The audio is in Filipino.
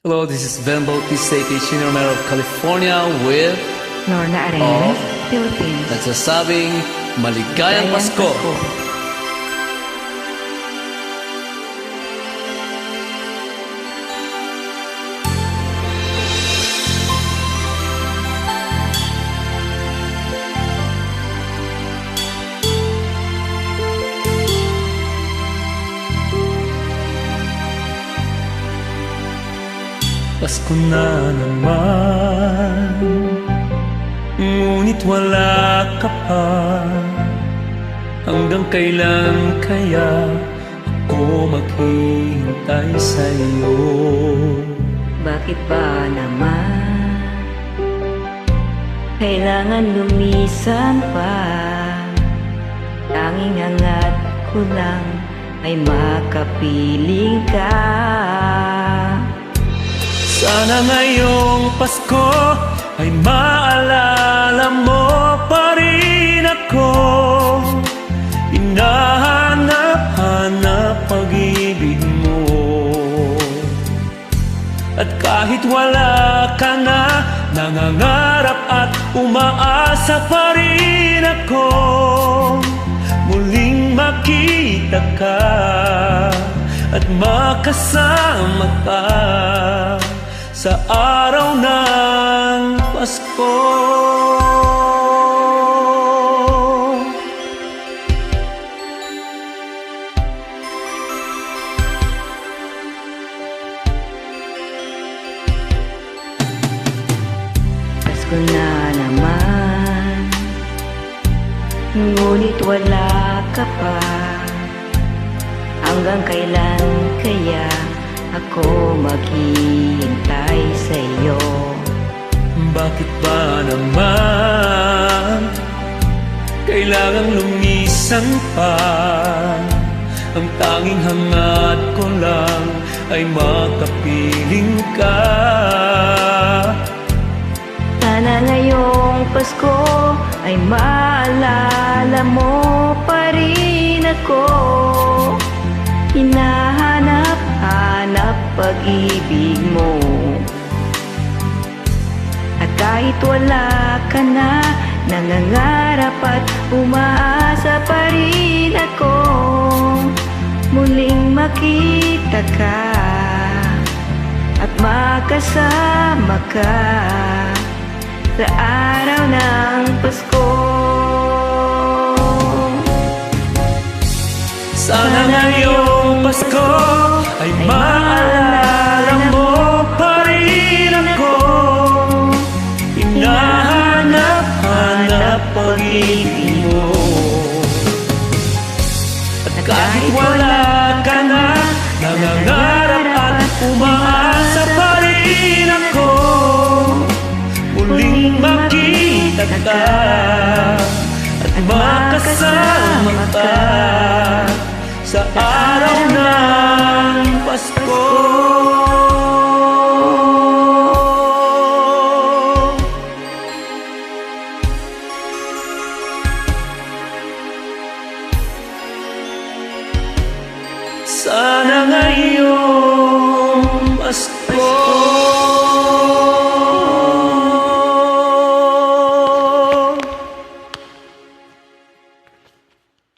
Hello, this is Ben Bautista, Senior Mayor of California with Lorna Arenas, Philippines. nagsasabing Maligayang Pasko! Pasko na naman, ngunit wala ka pa. Hanggang kailan kaya ako maghihintay sa'yo? Bakit ba naman kailangan lumisan pa? Tanging hangat ko lang ay makapiling ka. Sana ngayong Pasko ay maalala mo pa rin ako. Hinahanap-hanap pag-ibig mo. At kahit wala ka na, nangangarap at umaasa pa rin ako. Muling makita ka at makasama ka sa araw ng Pasko. Pasko na naman, ngunit wala ka pa. Hanggang kailan kaya ako maghihintay sa'yo? Bakit ba naman kailangang lumisan pa? Ang tanging hangat ko lang ay makapiling ka. Sana ngayong Pasko ay maalala mo pa rin ako. Hinahanap-hanap pag-ibig mo. At kahit wala ka na, nangangarap at umaasa pa rin ako. Muling makita ka at makasama ka sa araw ng Pasko. Sana ngayong Pasko ay maalala mo pa rin ako. Hinahanap-hanap pag-ibig mo. At kahit wala ka na, nangangarap at umaasa pa rin ako. Muling makita ka at makasama ka sa araw ng Pasko. Sana ngayong Pasko